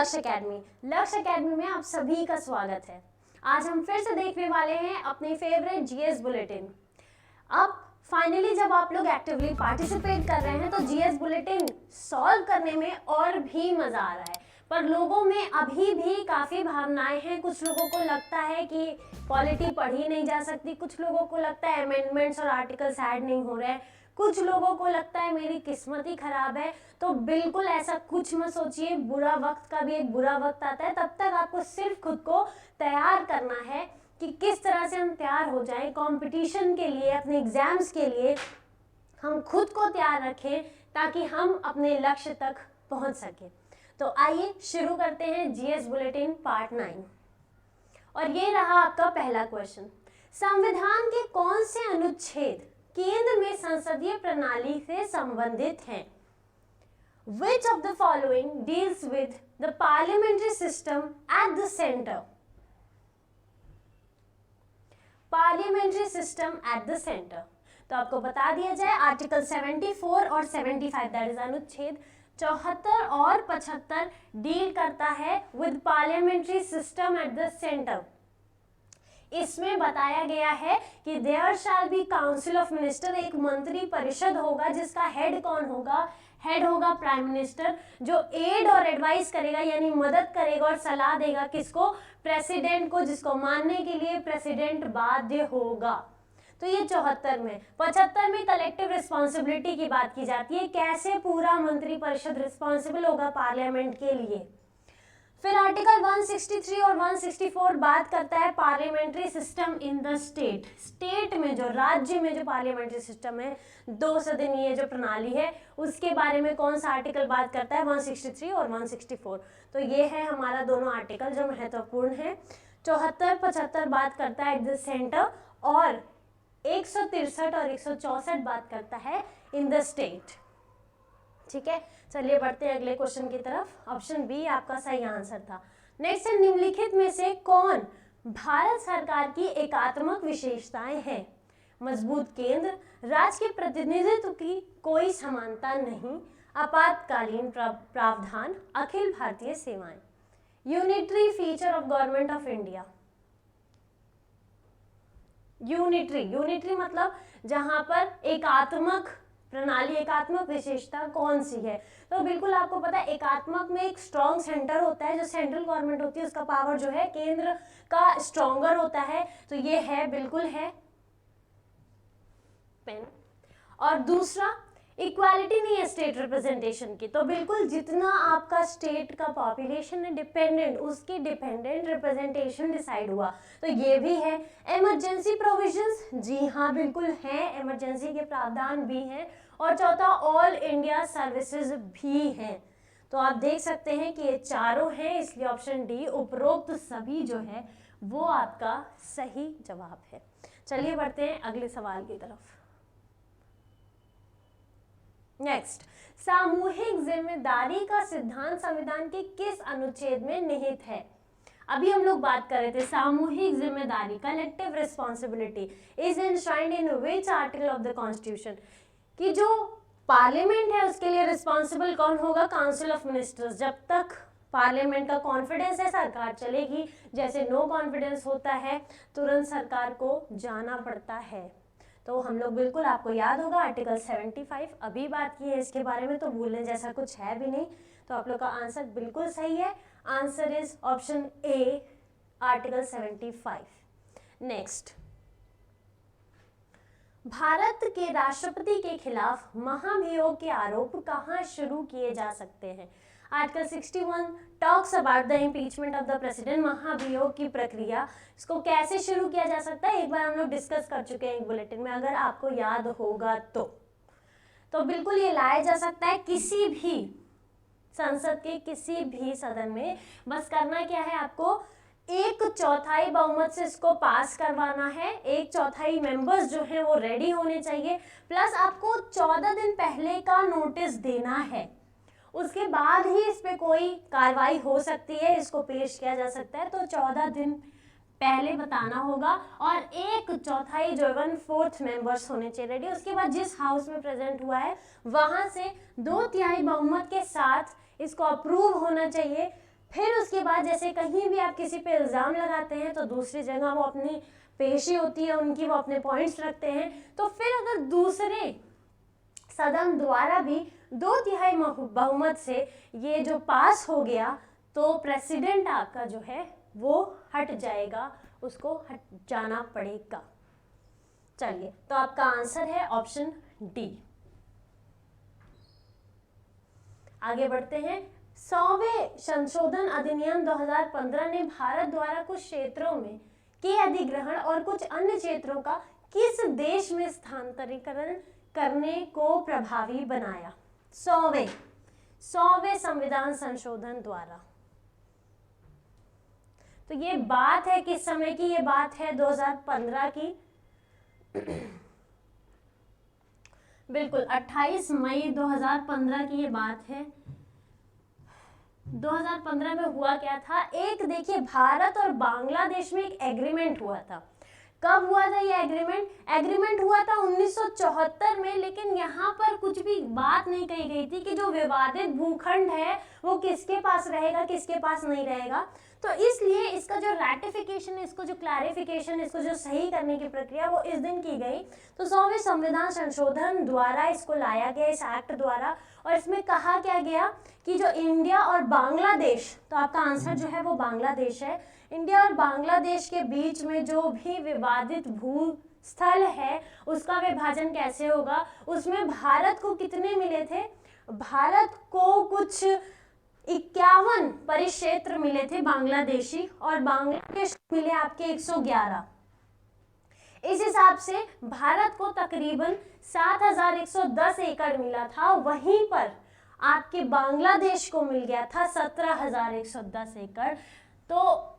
लक्ष्य एकेडमी। लक्ष्य एकेडमी में आप सभी का स्वागत है। आज हम फिर से देखने वाले हैं अपनी फेवरेट जीएस बुलेटिन। अब फाइनली जब आप लोग एक्टिवली पार्टिसिपेट कर रहे हैं तो जीएस बुलेटिन सॉल्व करने में और भी मजा आ रहा है, पर लोगों में अभी भी काफ़ी भावनाएं हैं। कुछ लोगों को लगता है कि पॉलिटी पढ़ी नहीं जा सकती, कुछ लोगों को लगता है अमेंडमेंट्स और आर्टिकल्स ऐड नहीं हो रहे हैं, कुछ लोगों को लगता है मेरी किस्मत ही खराब है। तो बिल्कुल ऐसा कुछ मत सोचिए, बुरा वक्त का भी एक बुरा वक्त आता है। तब तक आपको सिर्फ खुद को तैयार करना है कि किस तरह से हम तैयार हो जाएं कंपटीशन के लिए, अपने एग्जाम्स के लिए हम खुद को तैयार रखें ताकि हम अपने लक्ष्य तक पहुंच सकें। तो आइए शुरू करते हैं जीएस बुलेटिन पार्ट 9। और ये रहा आपका पहला क्वेश्चन। संविधान के कौन से अनुच्छेद केंद्र में संसदीय प्रणाली से संबंधित हैं? Which of the following deals with the parliamentary system at the center? Parliamentary system at the center. तो आपको बता दिया जाए आर्टिकल 74 और 75 दैट इज अनुच्छेद 74 और 75 डील करता है with parliamentary system at the centre. इसमें बताया गया है कि there shall be council of minister, एक मंत्री परिषद होगा जिसका हेड कौन होगा? हेड होगा प्राइम मिनिस्टर, जो एड और एडवाइस करेगा यानी मदद करेगा और सलाह देगा किसको? प्रेसिडेंट को, जिसको मानने के लिए प्रेसिडेंट बाध्य होगा। तो ये 74 में। 75 में कलेक्टिव रिस्पॉन्सिबिलिटी की बात की जाती है, कैसे पूरा मंत्री परिषद रिस्पॉन्सिबल होगा पार्लियामेंट के लिए। फिर आर्टिकल 163 और 164 बात करता है parliamentary system in the state. State में, जो राज्य में जो पार्लियामेंट्री सिस्टम है, 2 सदनीय जो प्रणाली है, उसके बारे में कौन सा आर्टिकल बात करता है? 163 और 164। तो ये है हमारा दोनों आर्टिकल जो महत्वपूर्ण है। 74, 75 बात करता है एट द सेंटर और 163 और 164 बात करता है इन द स्टेट। ठीक है, चलिए बढ़ते हैं अगले क्वेश्चन की तरफ। ऑप्शन बी आपका सही आंसर था। नेक्स्ट है, निम्नलिखित में से कौन भारत सरकार की एकात्मक विशेषताएं हैं? मजबूत केंद्र, राज्य के प्रतिनिधित्व की कोई समानता नहीं, आपातकालीन प्रावधान, अखिल भारतीय सेवाएं। Unitary feature of government of India. Unitary मतलब जहां पर एकात्मक प्रणाली, एकात्मक विशेषता कौन सी है? तो बिल्कुल आपको पता है एकात्मक में एक स्ट्रॉन्ग सेंटर होता है, जो सेंट्रल गवर्नमेंट होती है उसका पावर जो है केंद्र का स्ट्रॉन्गर होता है। तो ये है, बिल्कुल है पेन। और दूसरा इक्वालिटी नहीं है स्टेट रिप्रेजेंटेशन की, तो बिल्कुल जितना आपका स्टेट का पॉपुलेशन है डिपेंडेंट, उसकी डिपेंडेंट रिप्रेजेंटेशन डिसाइड हुआ। तो ये भी है। इमरजेंसी प्रोविजंस, जी हाँ बिल्कुल है, इमरजेंसी के प्रावधान भी हैं। और चौथा ऑल इंडिया सर्विसेज भी हैं। तो आप देख सकते हैं कि ये चारों हैं, इसलिए ऑप्शन डी उपरोक्त सभी जो है वो आपका सही जवाब है। चलिए बढ़ते हैं अगले सवाल की तरफ। नेक्स्ट, सामूहिक जिम्मेदारी का सिद्धांत संविधान के किस अनुच्छेद में निहित है? अभी हम लोग बात कर रहे थे सामूहिक जिम्मेदारी, collective responsibility is enshrined in which article of the constitution? कि जो पार्लियामेंट है उसके लिए रिस्पॉन्सिबल कौन होगा? Council of ministers. जब तक पार्लियामेंट का कॉन्फिडेंस है सरकार चलेगी, जैसे नो कॉन्फिडेंस होता है तुरंत सरकार को जाना पड़ता है। तो हम लोग बिल्कुल, आपको याद होगा आर्टिकल 75 अभी बात की है इसके बारे में, तो भूलने जैसा कुछ है भी नहीं। तो आप लोग का आंसर बिल्कुल सही है। Answer is option A, article 75। Next, Bharat के राष्ट्रपति के खिलाफ महाभियोग के आरोप कहाँ शुरू किए जा सकते हैं? Article 61 talks about the impeachment of the president. महाभियोग की प्रक्रिया, इसको कैसे शुरू किया जा सकता है एक बार हम लोग डिस्कस कर चुके हैं एक बुलेटिन में, अगर आपको याद होगा तो बिल्कुल ये लाया जा सकता है किसी भी संसद के किसी भी सदन में। बस करना क्या है, आपको 1/4 बहुमत से इसको पास करवाना है। 1/4 मेंबर्स जो हैं वो रेडी होने चाहिए, प्लस आपको 14 दिन पहले का नोटिस देना है। उसके बाद ही इस पे कोई कार्रवाई हो सकती है, इसको पेश किया जा सकता है। तो 14 दिन पहले बताना होगा और 1/4 जो 1/4 मेंबर्स होने चाहिए रेडी। उसके बाद जिस हाउस में प्रेजेंट हुआ है वहां से 2/3 बहुमत के साथ इसको अप्रूव होना चाहिए। फिर उसके बाद जैसे कहीं भी आप किसी पे इल्ज़ाम लगाते हैं तो दूसरी जगह वो अपनी पेशी होती है उनकी, वो अपने पॉइंट्स रखते हैं, तो फिर अगर दूसरे सदन द्वारा भी 2/3 बहुमत से ये जो पास हो गया तो प्रेसिडेंट आपका जो है वो हट जाएगा, उसको हट जाना पड़ेगा। चलिए, तो आपका आंसर है ऑप्शन डी। आगे बढ़ते हैं। 100वें संशोधन अधिनियम 2015 ने भारत द्वारा कुछ क्षेत्रों में के अधिग्रहण और कुछ अन्य क्षेत्रों का किस देश में स्थानांतरीकरण करने को प्रभावी बनाया? 100वें संविधान संशोधन द्वारा। तो ये बात है किस समय की? ये बात है 2015 की। बिल्कुल 28 मई 2015 की ये बात है। 2015 में हुआ क्या था? एक देखिए, भारत और बांग्लादेश में एक एग्रीमेंट हुआ था। कब हुआ था ये एग्रीमेंट? एग्रीमेंट हुआ था 1974 में, लेकिन यहाँ पर कुछ भी बात नहीं कही गई थी कि जो विवादित भूखंड है वो किसके पास रहेगा, किसके पास नहीं रहेगा। तो इसलिए इसका जो रैटिफिकेशन, इसको जो क्लैरिफिकेशन, इसको जो सही करने की प्रक्रिया वो इस दिन की गई। तो 100वें संविधान संशोधन द्वारा इसको लाया गया, इस एक्ट द्वारा। और इसमें कहा क्या गया कि जो इंडिया और बांग्लादेश, तो आपका आंसर जो है वो बांग्लादेश है, इंडिया और बांग्लादेश के बीच में जो भी विवादित भूस्थल है उसका विभाजन कैसे होगा। उसमें भारत को कितने मिले थे? भारत को कुछ 51 परिक्षेत्र मिले थे बांग्लादेशी, और बांग्लादेश मिले आपके 111। इस हिसाब से भारत को तकरीबन 7110 एकड़ मिला था, वहीं पर आपके बांग्लादेश को मिल गया था 17110 एकड़। तो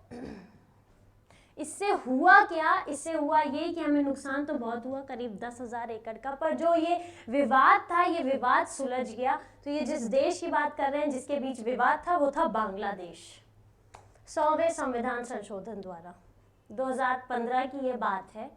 इससे हुआ क्या? इससे हुआ ये कि हमें नुकसान तो बहुत हुआ, करीब 10,000 एकड़ का, पर जो ये विवाद था ये विवाद सुलझ गया। तो ये जिस देश की बात कर रहे हैं जिसके बीच विवाद था वो था बांग्लादेश। 100वें संविधान संशोधन द्वारा 2015 की ये बात है,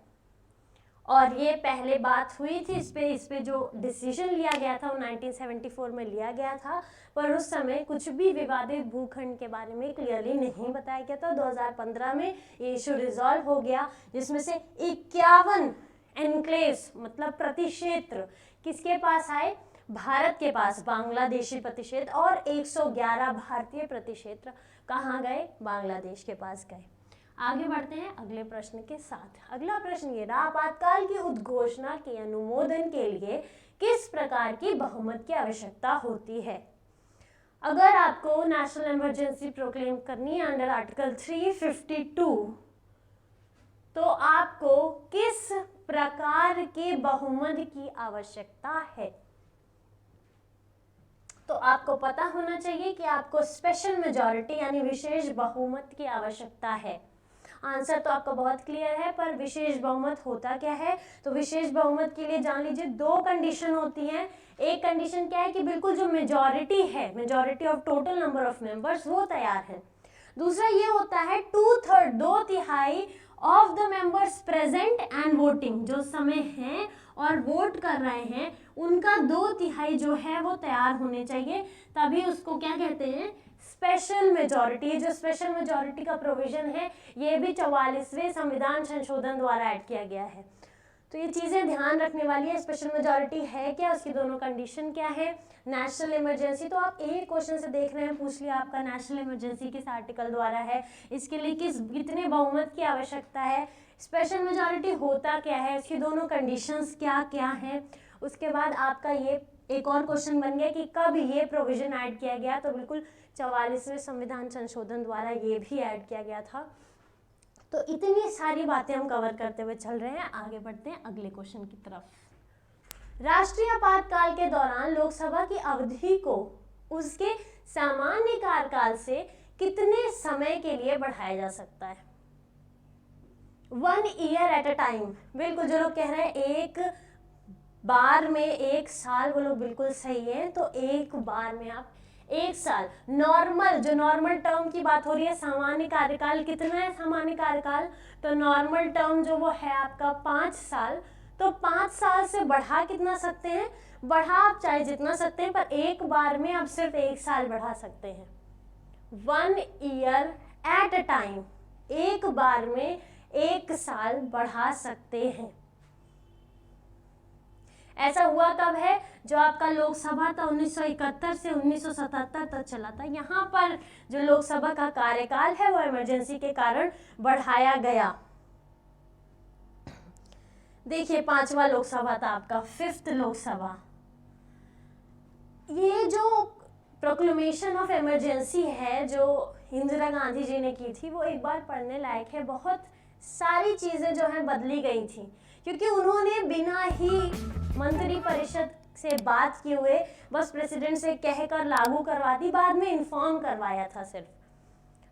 और ये पहले बात हुई थी इस पे जो डिसीजन लिया गया था वो 1974 में लिया गया था, पर उस समय कुछ भी विवादित भूखंड के बारे में क्लियरली नहीं बताया गया था। 2015 में ये इशू रिजॉल्व हो गया, जिसमें से 51 एनक्लेव्स मतलब प्रतिक्षेत्र किसके पास आए? भारत के पास, बांग्लादेशी प्रतिक्षेत्र, और 111 भारतीय प्रतिक्षेत्र कहाँ गए? बांग्लादेश के पास गए। आगे बढ़ते हैं अगले प्रश्न के साथ। अगला प्रश्न ये रहा, आपातकाल की उद्घोषणा के अनुमोदन के लिए किस प्रकार की बहुमत की आवश्यकता होती है? अगर आपको नेशनल इमरजेंसी प्रोक्लेम करनी है अंडर आर्टिकल 352, तो आपको किस प्रकार के बहुमत की आवश्यकता है? तो आपको पता होना चाहिए कि आपको स्पेशल मेजॉरिटी यानी विशेष बहुमत की आवश्यकता है। आंसर तो आपका बहुत क्लियर है, पर विशेष बहुमत होता क्या है? तो विशेष बहुमत के लिए जान लीजिए 2 कंडीशन होती हैं। एक कंडीशन क्या है कि बिल्कुल जो मेजॉरिटी है, majority of total number of members, वो तैयार है। दूसरा ये होता है 2/3, 2/3 of the members present and voting, जो समय हैं और वोट कर रहे हैं उनका 2/3 जो है वो तैयार होने चाहिए, तभी उसको क्या कहते हैं? Special majority. जो स्पेशल मेजॉरिटी का प्रोविजन है ये भी 44वें संविधान संशोधन द्वारा ऐड किया गया है। तो ये चीज़ें ध्यान रखने वाली है। स्पेशल मेजॉरिटी है क्या, उसकी दोनों कंडीशन क्या है? नेशनल इमरजेंसी, तो आप एक क्वेश्चन से देख रहे हैं, पूछ लिया आपका नेशनल इमरजेंसी किस आर्टिकल द्वारा है, इसके लिए कितने बहुमत की आवश्यकता है, स्पेशल मेजॉरिटी होता क्या है, इसकी दोनों कंडीशंस क्या क्या हैं। उसके बाद आपका ये एक और क्वेश्चन बन गया कि कब ये प्रोविजन ऐड किया गया, तो बिल्कुल 44वें संविधान संशोधन द्वारा ये भी ऐड किया गया था। तो इतनी सारी बातें हम कवर करते हुए चल रहे हैं। आगे बढ़ते हैं अगले क्वेश्चन की तरफ। राष्ट्रीय आपातकाल के दौरान लोकसभा की अवधि को उसके सामान्य कार्यकाल से कितने समय के लिए बढ़ाया जा सकता है? 1 ईयर एट अ टाइम। बिल्कुल, जो लोग कह रहे हैं एक बार में 1 साल, वो लोग बिल्कुल सही है। तो एक बार में आप 1 साल, नॉर्मल, जो नॉर्मल टर्म की बात हो रही है, सामान्य कार्यकाल कितना है? सामान्य कार्यकाल तो नॉर्मल टर्म जो वो है आपका 5 साल, तो 5 साल से बढ़ा कितना सकते हैं? बढ़ा आप चाहे जितना सकते हैं, पर एक बार में आप सिर्फ 1 साल बढ़ा सकते हैं। 1 ईयर एट अ टाइम, एक बार में 1 साल बढ़ा सकते हैं। ऐसा हुआ कब है? जो आपका लोकसभा था 1971 से 1977 तक चला था। यहाँ पर जो लोकसभा का कार्यकाल है वो इमरजेंसी के कारण बढ़ाया गया। देखिए 5वां लोकसभा था आपका, 5th लोकसभा। ये जो प्रोक्लेमेशन ऑफ इमरजेंसी है जो इंदिरा गांधी जी ने की थी, वो एक बार पढ़ने लायक है। बहुत सारी चीज़ें जो हैं बदली गई थी, क्योंकि उन्होंने बिना ही मंत्री परिषद से बात किए हुए बस प्रेसिडेंट से कहकर लागू करवा दी, बाद में इन्फॉर्म करवाया था सिर्फ।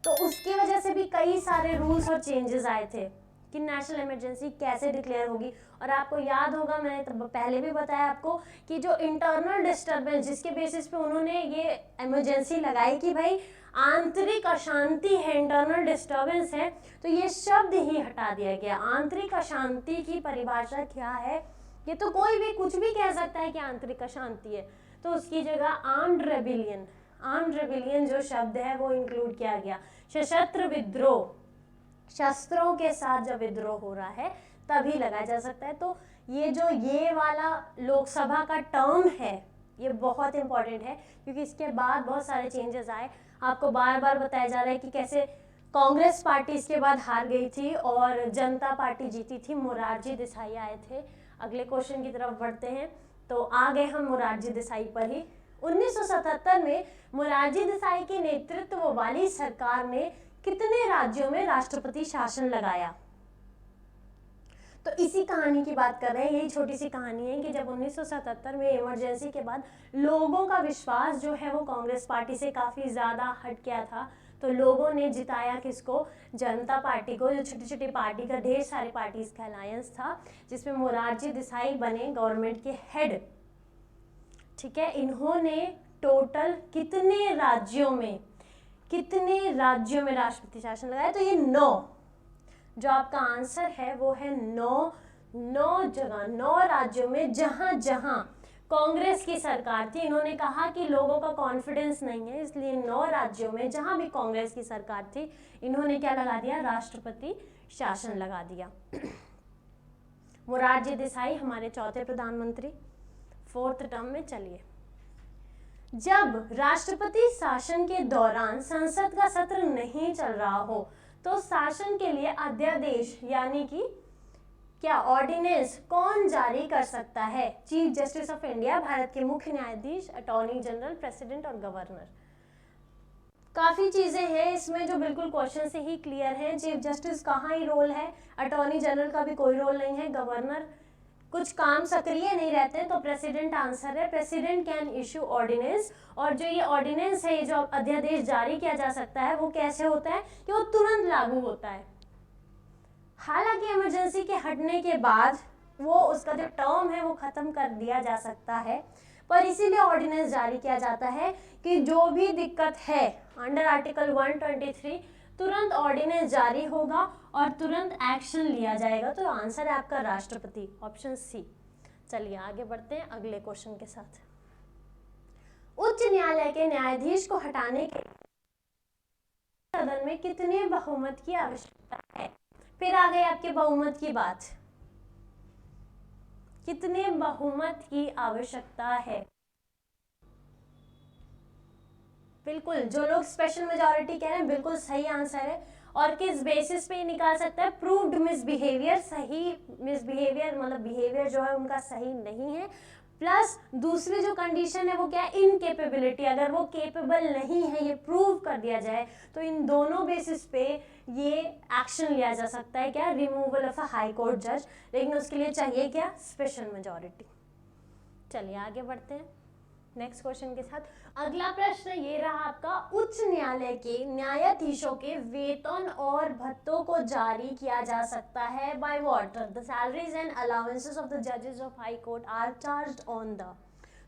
तो उसकी वजह से भी कई सारे रूल्स और चेंजेस आए थे कि नेशनल इमरजेंसी कैसे डिक्लेयर होगी। और आपको याद होगा, मैंने तो पहले भी बताया आपको कि जो इंटरनल डिस्टर्बेंस जिसके बेसिस पे उन्होंने ये इमरजेंसी लगाई कि भाई आंतरिक अशांति है, इंटरनल डिस्टर्बेंस है, तो ये शब्द ही हटा दिया गया। आंतरिक अशांति की परिभाषा क्या है? ये तो कोई भी कुछ भी कह सकता है कि आंतरिक अशांति है, तो उसकी जगह आर्म्ड रेबिलियन जो शब्द है वो इंक्लूड किया गया। सशस्त्र विद्रोह, शस्त्रों के साथ जब विद्रोह हो रहा है तभी लगाया जा सकता है। तो ये वाला लोकसभा का टर्म है, ये बहुत इंपॉर्टेंट है, क्योंकि इसके बाद बहुत सारे चेंजेस आए। आपको बार बार बताया जा रहा है कि कैसे कांग्रेस पार्टी इसके बाद हार गई थी और जनता पार्टी जीती थी। मोरारजी देसाई आए थे। अगले क्वेश्चन की तरफ बढ़ते हैं, तो आ गए हम मोरारजी देसाई पर ही। 1977 में मोरारजी देसाई के नेतृत्व वाली सरकार ने कितने राज्यों में राष्ट्रपति शासन लगाया? तो इसी कहानी की बात कर रहे हैं। यही छोटी सी कहानी है कि जब 1977 में इमरजेंसी के बाद लोगों का विश्वास जो है वो कांग्रेस पार्टी से काफ़ी ज़्यादा हट गया था, तो लोगों ने जिताया किसको? जनता पार्टी को, जो छोटी छोटी पार्टी का ढेर सारी पार्टीज का अलायंस था, जिसमें मोरारजी देसाई बने गवर्नमेंट के हेड। ठीक है, इन्होंने टोटल कितने राज्यों में राष्ट्रपति शासन लगाया? तो ये 9, जो आपका आंसर है वो है 9 राज्यों में जहां जहां कांग्रेस की सरकार थी। इन्होंने कहा कि लोगों का कॉन्फिडेंस नहीं है, इसलिए 9 राज्यों में जहां भी कांग्रेस की सरकार थी, इन्होंने क्या लगा दिया? राष्ट्रपति शासन लगा दिया। मोरारजी देसाई हमारे चौथे प्रधानमंत्री, 4th टर्म में। चलिए, जब राष्ट्रपति शासन के दौरान संसद का सत्र नहीं चल रहा हो तो शासन के लिए अध्यादेश यानी कि क्या ऑर्डिनेंस कौन जारी कर सकता है? Chief justice of India, Bharat के मुख्य न्यायाधीश, अटॉर्नी जनरल, प्रेसिडेंट और गवर्नर। काफ़ी चीज़ें हैं इसमें जो बिल्कुल क्वेश्चन से ही क्लियर है। चीफ जस्टिस का ही रोल है, अटॉर्नी जनरल का भी कोई रोल नहीं है, गवर्नर कुछ काम सक्रिय नहीं रहते हैं, तो प्रेसिडेंट आंसर है। प्रेसिडेंट कैन इशू ऑर्डिनेंस, और जो ये ऑर्डिनेंस है, जो अध्यादेश जारी किया जा सकता है, वो कैसे होता है कि वो तुरंत लागू होता है। हालांकि इमरजेंसी के हटने के बाद वो उसका जो टर्म है वो खत्म कर दिया जा सकता है, पर इसीलिए ऑर्डिनेंस जारी किया जाता है कि जो भी दिक्कत है अंडर आर्टिकल 123 तुरंत ऑर्डिनेंस जारी होगा और तुरंत एक्शन लिया जाएगा। तो आंसर है आपका राष्ट्रपति, ऑप्शन सी। चलिए आगे बढ़ते हैं अगले क्वेश्चन के साथ। उच्च न्यायालय के न्यायाधीश को हटाने के सदन में कितने बहुमत की आवश्यकता है? फिर आ गई आपके बहुमत की बात, कितने बहुमत की आवश्यकता है? बिल्कुल, जो लोग स्पेशल मेजॉरिटी कह रहे हैं बिल्कुल सही आंसर है। और किस बेसिस पे निकाल सकता है? प्रूव्ड मिसबिहेवियर, सही मिसबिहेवियर मतलब बिहेवियर जो है उनका सही नहीं है, प्लस दूसरी जो कंडीशन है वो क्या है? इनकेपेबिलिटी, अगर वो केपेबल नहीं है ये प्रूव कर दिया जाए तो इन दोनों बेसिस पे ये एक्शन लिया जा सकता है। क्या? Removal of a high court जज, लेकिन उसके लिए चाहिए क्या? Special majority. चलिए आगे बढ़ते हैं नेक्स्ट क्वेश्चन के साथ। अगला प्रश्न ये रहा आपका, उच्च न्यायालय के न्यायाधीशों के वेतन और भत्तों को जारी किया जा सकता है by what? The salaries and allowances of the जजेस of high court are charged on the.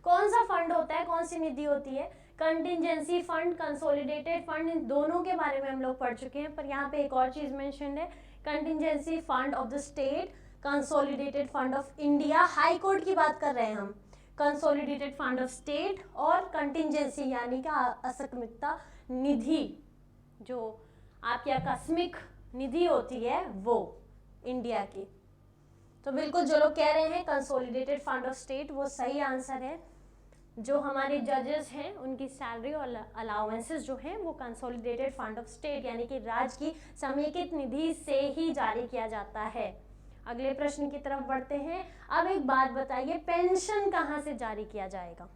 कौन सा फंड होता है, कौन सी निधि होती है? कंटिजेंसी फंड, कंसोलिडेटेड फंड, इन दोनों के बारे में हम लोग पढ़ चुके हैं, पर यहाँ पे एक और चीज मेंशन है, contingency fund of the state, consolidated fund of India. High court की बात कर रहे हैं हम, कंसोलिडेटेड फंड ऑफ स्टेट और कंटिजेंसी यानी कि आकस्मिकता निधि, जो आपकी आकस्मिक निधि होती है वो इंडिया की। तो बिल्कुल जो लोग कह रहे हैं कंसोलिडेटेड फंड ऑफ स्टेट वो सही आंसर है। जो हमारे जजेस हैं उनकी सैलरी और अलाउंसेस जो हैं वो कंसोलिडेटेड फंड ऑफ स्टेट यानी कि राज्य की समेकित निधि से ही जारी किया जाता है। अगले प्रश्न की तरफ बढ़ते हैं। अब एक बात बताइए, पेंशन कहाँ से जारी किया जाएगा?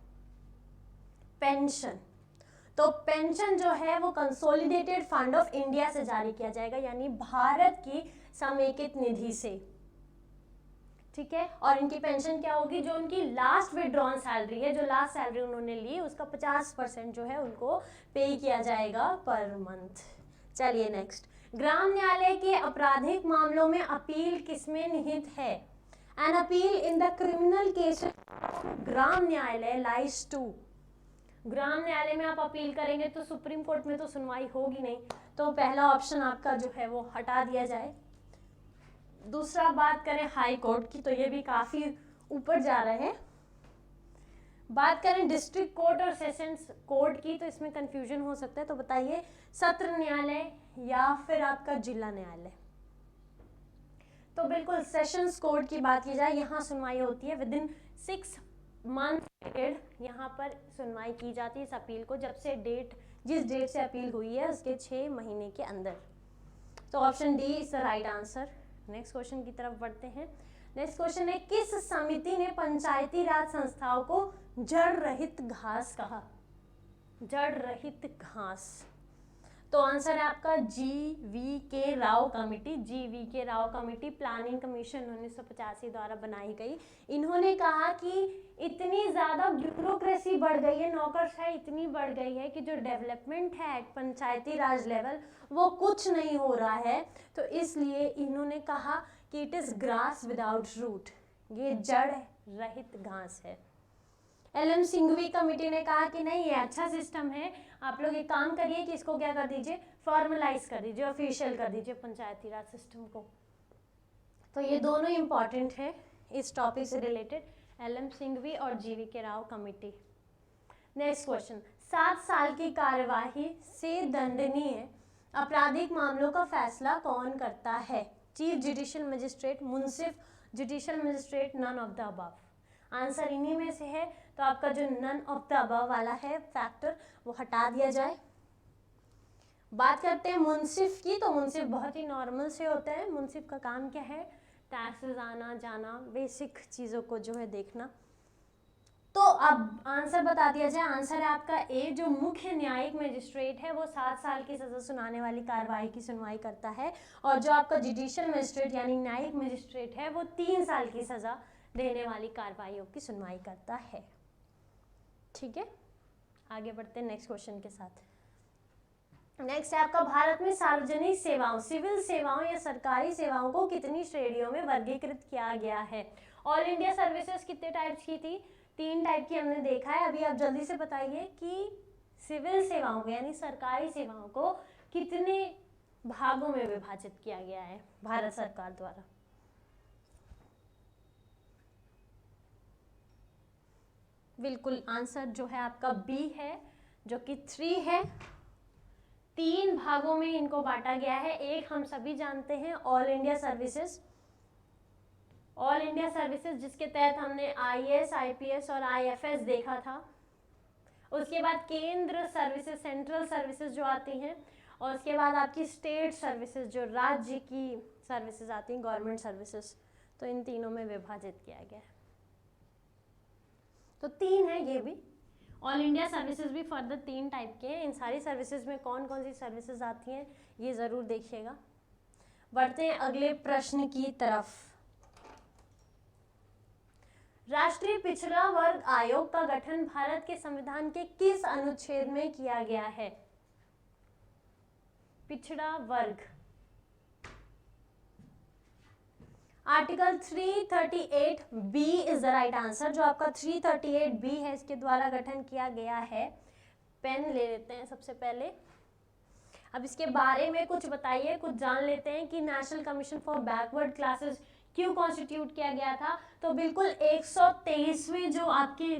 पेंशन, तो पेंशन जो है वो कंसोलिडेटेड फंड ऑफ इंडिया से जारी किया जाएगा यानी भारत की समेकित निधि से, ठीक है। और इनकी पेंशन क्या होगी? जो उनकी लास्ट विड्रॉन सैलरी है, जो लास्ट सैलरी उन्होंने ली उसका 50% जो है उनको पे किया जाएगा पर मंथ। चलिए नेक्स्ट, ग्राम न्यायालय के आपराधिक मामलों में अपील किसमें निहित है? An appeal in the criminal case ग्राम न्यायालय लाइज टू। ग्राम न्यायालय में आप अपील करेंगे तो सुप्रीम कोर्ट में तो सुनवाई होगी नहीं, तो पहला ऑप्शन आपका जो है वो हटा दिया जाए। दूसरा बात करें हाई कोर्ट की तो ये भी काफी ऊपर जा रहे हैं। बात करें डिस्ट्रिक्ट कोर्ट और सेशंस कोर्ट की तो इसमें कंफ्यूजन हो सकता है, तो बताइए सत्र न्यायालय या फिर आपका जिला न्यायालय? तो बिल्कुल सेशंस कोर्ट की बात की जाए, यहाँ सुनवाई होती है विद इन 6 मंथ पीरियड, यहाँ पर सुनवाई की जाती है इस अपील को जब से जिस डेट से अपील हुई है उसके 6 महीने के अंदर। तो option D is the right answer. Next question की तरफ बढ़ते हैं। नेक्स्ट क्वेश्चन है, किस समिति ने पंचायती राज संस्थाओं को जड़ रहित घास कहा? जड़ रहित घास, तो आंसर है आपका GV.K. Rao committee. GV.K. Rao committee planning commission 1985 द्वारा बनाई गई। इन्होंने कहा कि इतनी ज़्यादा ब्यूरोक्रेसी बढ़ गई है, नौकरशाही इतनी बढ़ गई है कि जो डेवलपमेंट है पंचायती राज लेवल वो कुछ नहीं हो रहा है, तो इसलिए इन्होंने कहा कि it is grass without root, ये जड़ रहित घास है। LM सिंघवी कमेटी ने कहा कि नहीं ये अच्छा सिस्टम है, आप लोग एक काम करिए कि इसको क्या कर दीजिए, फॉर्मलाइज कर दीजिए, ऑफिशियल कर दीजिए पंचायती राज सिस्टम को। तो ये दोनों इंपॉर्टेंट है इस टॉपिक से रिलेटेड, LM सिंघवी और GV.K. Rao committee. Next question, 7 साल की कार्यवाही से दंडनीय आपराधिक मामलों का फैसला कौन करता है? चीफ जुडिशियल मजिस्ट्रेट, मुंसिफ, judicial magistrate, none of the above. Answer इन्हीं में से है, तो आपका जो नन ऑफ द अबव वाला है फैक्टर वो हटा दिया जाए। बात करते हैं मुंसिफ की, तो मुंसिफ बहुत ही नॉर्मल से होता है। मुंसिफ का काम क्या है? टैक्सेस आना जाना, बेसिक चीज़ों को जो है देखना। तो अब आंसर बता दिया जाए, आंसर है आपका ए। जो मुख्य न्यायिक मजिस्ट्रेट है वो 7 साल की सजा सुनाने वाली कार्रवाई की सुनवाई करता है, और जो आपका जुडिशियल मजिस्ट्रेट यानी न्यायिक मजिस्ट्रेट है वो 3 साल की सजा देने वाली कार्रवाइयों की सुनवाई करता है। ठीक है, आगे बढ़ते हैं नेक्स्ट क्वेश्चन के साथ। नेक्स्ट है आपका, भारत में सार्वजनिक सेवाओं, सिविल सेवाओं या सरकारी सेवाओं को कितनी श्रेणियों में वर्गीकृत किया गया है? ऑल इंडिया सर्विसेज कितने टाइप्स की थी? 3 टाइप की हमने देखा है। अभी आप जल्दी से बताइए कि सिविल सेवाओं को यानी सरकारी सेवाओं को कितने भागों में विभाजित किया गया है भारत सरकार द्वारा? बिल्कुल आंसर जो है आपका बी है, जो कि 3 है। 3 भागों में इनको बांटा गया है। एक हम सभी जानते हैं all India services, all India services जिसके तहत हमने IAS, IPS और IFS देखा था। उसके बाद केंद्र सर्विसेज, सेंट्रल सर्विसेज जो आती हैं, और उसके बाद आपकी स्टेट सर्विसेज जो राज्य की सर्विसेज आती हैं, गवर्नमेंट सर्विसेज। तो इन तीनों में विभाजित किया गया है। तो 3 है ये भी। ऑल इंडिया सर्विसेज भी फर्दर 3 टाइप के हैं। इन सारी सर्विसेज में कौन कौन सी सर्विसेज आती हैं ये ज़रूर देखिएगा। बढ़ते हैं अगले प्रश्न की तरफ। राष्ट्रीय पिछड़ा वर्ग आयोग का गठन भारत के संविधान के किस अनुच्छेद में किया गया है? पिछड़ा वर्ग, article 338B is the right answer. जो आपका 338B है इसके द्वारा गठन किया गया है। पेन ले लेते हैं सबसे पहले। अब इसके बारे में कुछ बताइए, कुछ जान लेते हैं कि national commission for backward classes क्यों कॉन्स्टिट्यूट किया गया था? तो बिल्कुल 123वें जो आपके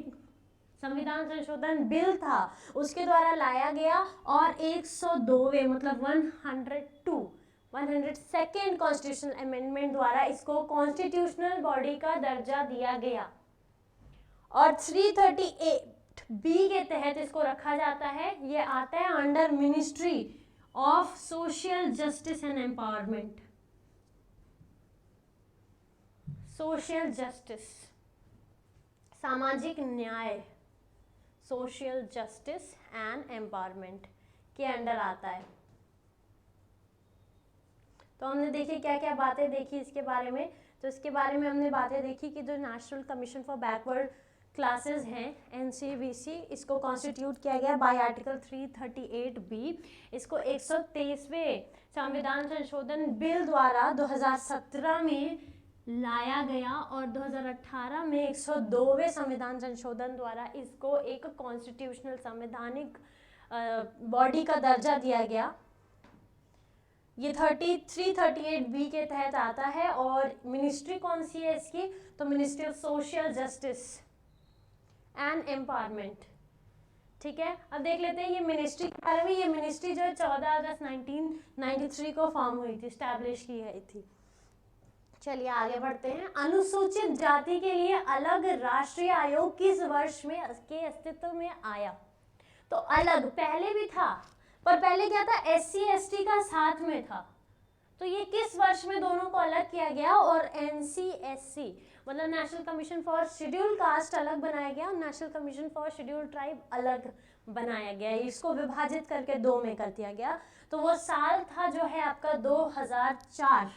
संविधान संशोधन बिल था उसके द्वारा लाया गया, और 102वें मतलब 102nd कॉन्स्टिट्यूशनल अमेंडमेंट द्वारा इसको कॉन्स्टिट्यूशनल बॉडी का दर्जा दिया गया। और 338B के तहत इसको रखा जाता है, ये आता है under ministry of social justice and empowerment. Social justice, सामाजिक न्याय, सोशल जस्टिस एंड एम्पावरमेंट के अंडर आता है। तो हमने देखी क्या क्या बातें देखी इसके बारे में। तो इसके बारे में हमने बातें देखी कि जो national commission for backward classes हैं NCBC, इसको कॉन्स्टिट्यूट किया गया बाय आर्टिकल 338B। इसको 123वें संविधान संशोधन बिल द्वारा 2017 में लाया गया, और 2018 में 102वें संविधान संशोधन द्वारा इसको एक कॉन्स्टिट्यूशनल संवैधानिक बॉडी का दर्जा दिया गया। ये 338B के तहत आता है। और मिनिस्ट्री कौन सी है इसकी? तो ministry of social justice and empowerment. ठीक है, अब देख लेते हैं ये मिनिस्ट्री के बारे में। ये मिनिस्ट्री जो है 14 अगस्त 1993 को फॉर्म हुई थी, स्टैब्लिश की गई थी। चलिए आगे बढ़ते हैं। अनुसूचित जाति के लिए अलग राष्ट्रीय आयोग किस वर्ष में के अस्तित्व में आया? तो अलग पहले भी था, पर पहले क्या था, SC ST का साथ में था। तो ये किस वर्ष में दोनों को अलग किया गया? और NCSC मतलब national commission for scheduled caste अलग बनाया गया, और national commission for scheduled tribe अलग बनाया गया। इसको विभाजित करके दो में कर दिया गया। तो वो साल था जो है आपका 2004।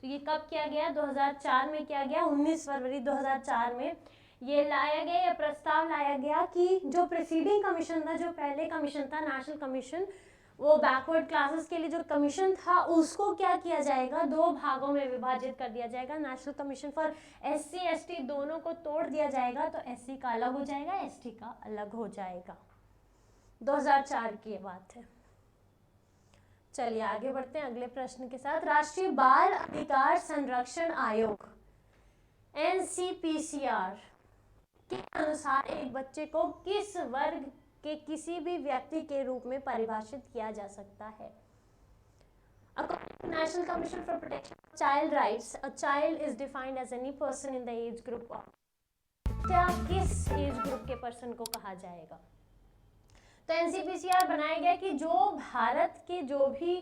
तो ये कब किया गया? 2004 में किया गया। 19 फरवरी 2004 में ये लाया गया, ये प्रस्ताव लाया गया कि जो प्रीसीडिंग कमीशन था, जो पहले कमीशन था नेशनल कमीशन, वो बैकवर्ड क्लासेस के लिए जो कमीशन था उसको क्या किया जाएगा, दो भागों में विभाजित कर दिया जाएगा। National commission for SC ST दोनों को तोड़ दिया जाएगा, तो SC का अलग हो जाएगा, ST का अलग हो जाएगा। 2004 की बात है। चलिए आगे बढ़ते हैं अगले प्रश्न के साथ। राष्ट्रीय बाल अधिकार संरक्षण आयोग NCPCR के अनुसार एक बच्चे को किस वर्ग के किसी भी व्यक्ति के रूप में परिभाषित किया जा सकता है? According to National Commission for Protection of Child Rights, a child is defined as any person in the age group of, क्या किस एज ग्रुप के पर्सन को कहा जाएगा? तो NCPCR बनाया गया कि जो भारत के जो भी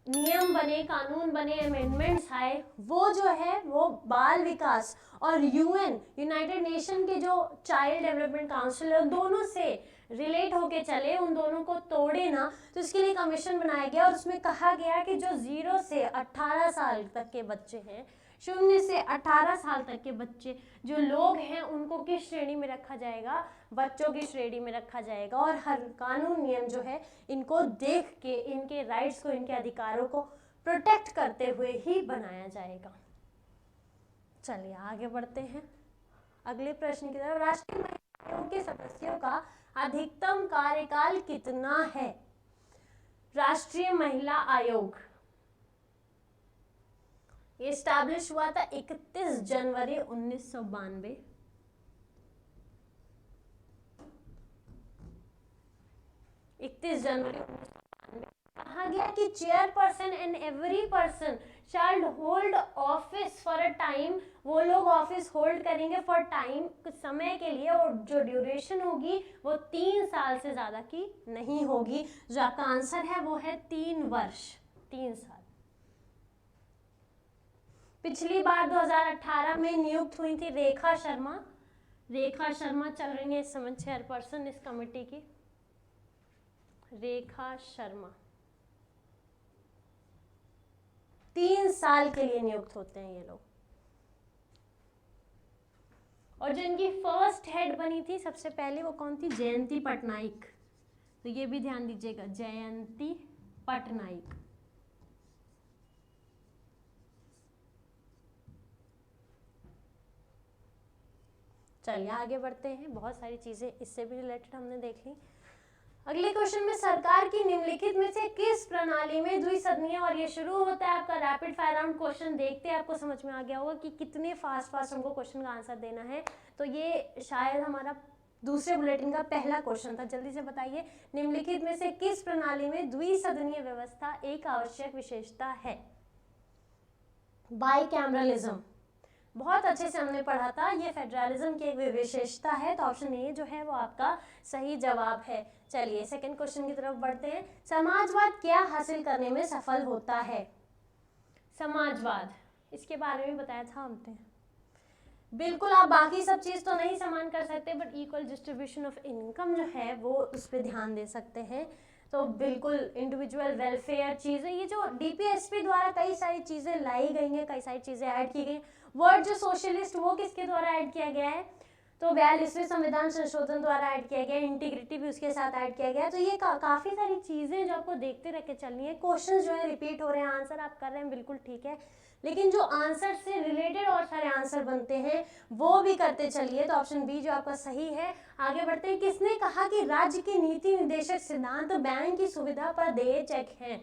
नियम बने, कानून बने, अमेंडमेंट्स आए, वो जो है वो बाल विकास और UN यूनाइटेड नेशन के जो चाइल्ड डेवलपमेंट काउंसिल है दोनों से रिलेट होके चले, उन दोनों को तोड़े ना। तो इसके लिए कमीशन बनाया गया, और उसमें कहा गया कि जो 0 से 18 साल तक के बच्चे हैं, 0 से 18 साल तक के बच्चे जो लोग हैं, उनको किस श्रेणी में रखा जाएगा? बच्चों की श्रेणी में रखा जाएगा। और हर कानून नियम जो है इनको देख के इनके राइट्स को, इनके अधिकारों को प्रोटेक्ट करते हुए ही बनाया जाएगा। चलिए आगे बढ़ते हैं अगले प्रश्न की तरफ। राष्ट्रीय महिला आयोग के सदस्यों का अधिकतम कार्यकाल कितना है? राष्ट्रीय महिला आयोग ये स्टैब्लिश हुआ था 31 जनवरी 1992। 31 जनवरी 1992 कहा गया कि chairperson and every person shall hold office for a time, वो लोग ऑफिस होल्ड करेंगे फॉर टाइम, कुछ समय के लिए, और जो ड्यूरेशन होगी वो 3 साल से ज्यादा की नहीं होगी। जो आपका आंसर है वो है 3 वर्ष, 3 साल। पिछली बार 2018 में नियुक्त हुई थी रेखा शर्मा। रेखा शर्मा चल रही है इस समय चेयरपर्सन इस कमेटी की, रेखा शर्मा। 3 साल के लिए नियुक्त होते हैं ये लोग। और जो इनकी फर्स्ट हेड बनी थी सबसे पहले, वो कौन थी? जयंती पटनायक। तो ये भी ध्यान दीजिएगा, जयंती पटनायक। चलिए आगे बढ़ते हैं। बहुत सारी चीजें इससे भी रिलेटेड हमने देख ली। अगले क्वेश्चन में सरकार की निम्नलिखित में से किस प्रणाली में द्विसदनीय, और ये शुरू होता है आपका रैपिड फायर राउंड क्वेश्चन। देखते हैं आपको समझ में आ गया होगा कि कितने फास्ट हमको क्वेश्चन का आंसर देना है। तो ये शायद हमारा दूसरे बुलेटिन का पहला क्वेश्चन था। जल्दी से बताइए, निम्नलिखित में से किस प्रणाली में द्विसदनीय व्यवस्था एक आवश्यक विशेषता है? बाइकैमरलिज्म, बहुत अच्छे से हमने पढ़ा था, ये फेडरलिज्म की एक विशेषता है। तो ऑप्शन ए जो है वो आपका सही जवाब है। चलिए सेकंड क्वेश्चन की तरफ बढ़ते हैं। समाजवाद क्या हासिल करने में सफल होता है? समाजवाद, इसके बारे में बताया था हमने। बिल्कुल, आप बाकी सब चीज़ तो नहीं समान कर सकते, but equal distribution of income जो है वो उस पर ध्यान दे सकते हैं। तो बिल्कुल इंडिविजुअल वेलफेयर चीज़ें, ये जो डीपीएसपी द्वारा कई सारी चीज़ें लाई गई हैं, कई सारी चीज़ें ऐड की गई। वर्ड जो सोशलिस्ट, वो किसके द्वारा ऐड किया गया है? तो 42वें संविधान संशोधन द्वारा ऐड किया गया। इंटीग्रिटी भी उसके साथ ऐड किया गया। तो ये काफ़ी सारी चीज़ें जो आपको देखते रह के चलनी है। क्वेश्चन जो है रिपीट हो रहे हैं, आंसर आप कर रहे हैं, बिल्कुल ठीक है, लेकिन जो आंसर से रिलेटेड और सारे आंसर बनते हैं वो भी करते चलिए। तो ऑप्शन बी जो आपका सही है। आगे बढ़ते हैं। किसने कहा कि राज्य की नीति निर्देशक सिद्धांत बैंक की सुविधा पर देय चेक हैं?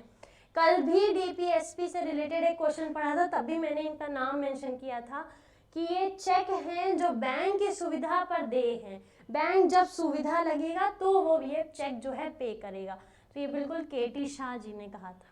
कल भी डीपीएसपी से रिलेटेड एक क्वेश्चन पढ़ा था, तब भी मैंने इनका नाम मेंशन किया था कि ये चेक हैं जो बैंक की सुविधा पर देय हैं। बैंक जब सुविधा लगेगा तो वो ये चेक जो है पे करेगा। तो ये बिल्कुल केटी शाह जी ने कहा था।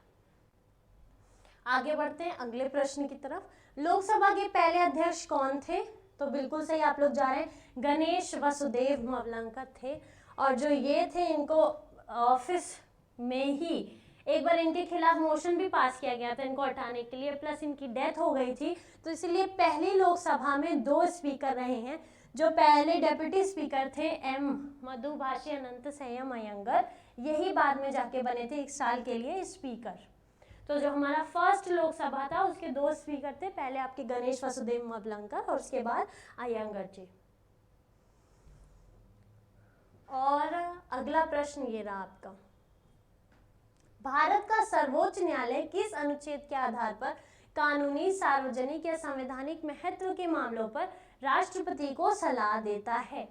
आगे बढ़ते हैं अगले प्रश्न की तरफ। लोकसभा के पहले अध्यक्ष कौन थे? तो बिल्कुल सही आप लोग जा रहे हैं, गणेश वसुदेव मावलंकर थे। और जो ये थे, इनको ऑफिस में ही एक बार इनके खिलाफ मोशन भी पास किया गया था इनको हटाने के लिए, प्लस इनकी डेथ हो गई थी। तो इसलिए पहली लोकसभा में 2 स्पीकर रहे हैं। जो पहले डेप्यूटी स्पीकर थे एम मधुभाषी अनंत संयम अयंगर, यही बाद में जाके बने थे 1 साल के लिए स्पीकर। तो जो हमारा फर्स्ट लोकसभा था उसके 2 स्पीकर थे, पहले आपके गणेश वसुदेव मावलंकर और उसके बाद अयंगर जी। और अगला प्रश्न ये रहा आपका। भारत का सर्वोच्च न्यायालय किस अनुच्छेद के आधार पर कानूनी, सार्वजनिक या संवैधानिक महत्व के मामलों पर राष्ट्रपति को सलाह देता है?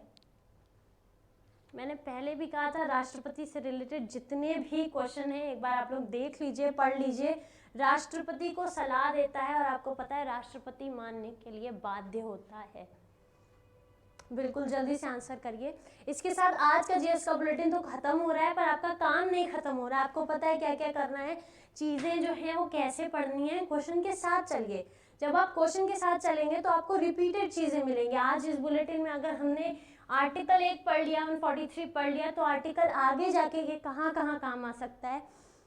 मैंने पहले भी कहा था, राष्ट्रपति से रिलेटेड जितने भी क्वेश्चन हैं एक बार आप लोग देख लीजिए, पढ़ लीजिए। राष्ट्रपति को सलाह देता है और आपको पता है राष्ट्रपति मानने के लिए बाध्य होता है। बिल्कुल जल्दी से आंसर करिए। इसके साथ आज का जीएस का बुलेटिन तो खत्म हो रहा है, पर आपका काम नहीं खत्म हो रहा है। आपको पता है क्या क्या करना है, चीज़ें जो हैं वो कैसे पढ़नी है। क्वेश्चन के साथ चलिए। जब आप क्वेश्चन के साथ चलेंगे तो आपको रिपीटेड चीज़ें मिलेंगी। आज इस बुलेटिन में अगर हमने आर्टिकल 1 पढ़ लिया, 143 पढ़ लिया, तो आर्टिकल आगे जाके ये कहाँ कहाँ काम आ सकता है।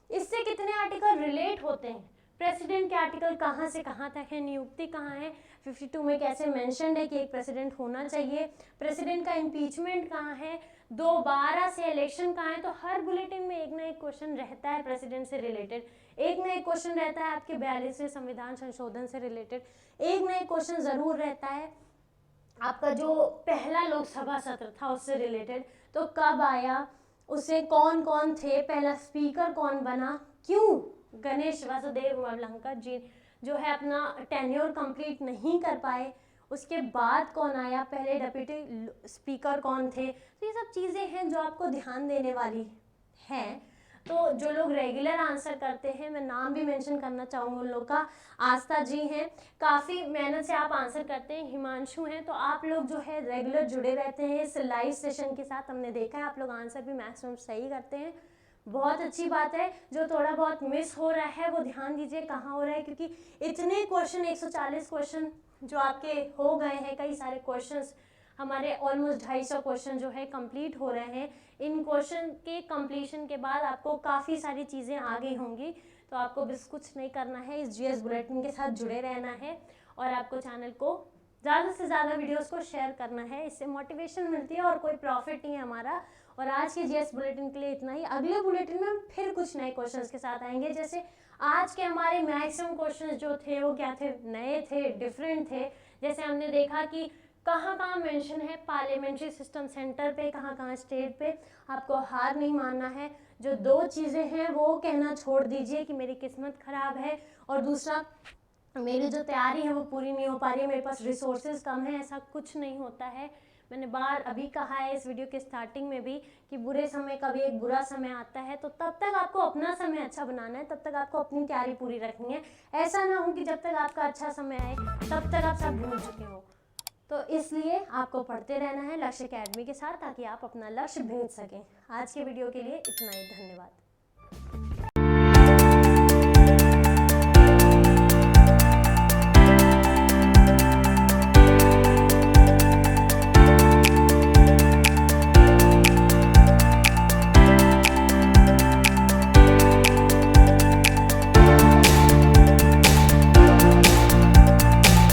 इससे कितने आर्टिकल रिलेट होते हैं, प्रेसिडेंट के आर्टिकल कहाँ से कहाँ तक है, नियुक्ति कहाँ है, 52 में कैसे मेंशन्ड है कि एक प्रेसिडेंट होना चाहिए, प्रेसिडेंट का इम्पीचमेंट कहाँ है, दोबारा से इलेक्शन कहाँ है। तो हर बुलेटिन में एक ना एक क्वेश्चन रहता है प्रेसिडेंट से रिलेटेड, एक ना एक क्वेश्चन रहता है आपके 42वें संविधान संशोधन से रिलेटेड, एक ना एक क्वेश्चन जरूर रहता है आपका जो पहला लोकसभा सत्र था उससे रिलेटेड। तो कब आया, उसे कौन कौन थे, पहला स्पीकर कौन बना, क्यों गणेश वसुदेव मावलंकर जी जो है अपना टेन्योर कंप्लीट नहीं कर पाए, उसके बाद कौन आया, पहले डेप्यूटी स्पीकर कौन थे। तो ये सब चीज़ें हैं जो आपको ध्यान देने वाली हैं। तो जो लोग रेगुलर आंसर करते हैं, मैं नाम भी मेंशन करना चाहूँगी उन लोग का, आस्था जी हैं, काफ़ी मेहनत से आप आंसर करते हैं, हिमांशु हैं। तो आप लोग जो है रेगुलर जुड़े रहते हैं इस लाइव सेशन के साथ। हमने देखा है आप लोग आंसर भी मैक्सिमम सही करते हैं, बहुत अच्छी बात है। जो थोड़ा बहुत मिस हो रहा है वो ध्यान दीजिए कहाँ हो रहा है, क्योंकि इतने क्वेश्चन 140 क्वेश्चन जो आपके हो गए हैं, कई सारे क्वेश्चंस हमारे ऑलमोस्ट 250 क्वेश्चन जो है कंप्लीट हो रहे हैं। इन क्वेश्चन के कंप्लीशन के बाद आपको काफ़ी सारी चीज़ें आ गई होंगी। तो आपको बस कुछ नहीं करना है, इस जीएस बुलेटिन के साथ जुड़े रहना है और आपको चैनल को ज़्यादा से ज़्यादा वीडियोस को शेयर करना है। इससे मोटिवेशन मिलती है और कोई प्रॉफिट नहीं है हमारा। और आज के जीएस बुलेटिन के लिए इतना ही। अगले बुलेटिन में हम फिर कुछ नए क्वेश्चंस के साथ आएंगे। जैसे आज के हमारे मैक्सिमम क्वेश्चंस जो थे वो क्या थे, नए थे, डिफरेंट थे। जैसे हमने देखा कि कहाँ कहाँ मेंशन है पार्लियामेंट्री सिस्टम सेंटर पे, कहाँ कहाँ स्टेट पे। आपको हार नहीं मानना है। जो 2 चीज़ें हैं वो कहना छोड़ दीजिए कि मेरी किस्मत ख़राब है, और दूसरा मेरी जो तैयारी है वो पूरी नहीं हो पा रही है, मेरे पास रिसोर्सेज कम है, ऐसा कुछ नहीं होता है। मैंने बार अभी कहा है इस वीडियो के स्टार्टिंग में भी कि बुरे समय का भी एक बुरा समय आता है, तो तब तक आपको अपना समय अच्छा बनाना है, तब तक आपको अपनी तैयारी पूरी रखनी है। ऐसा ना हो कि जब तक आपका अच्छा समय आए तब तक आप सब भूल चुके हो। तो इसलिए आपको पढ़ते रहना है लक्ष्य एकेडमी के साथ, ताकि आप अपना लक्ष्य भेज सकें। आज के वीडियो के लिए इतना ही, धन्यवाद।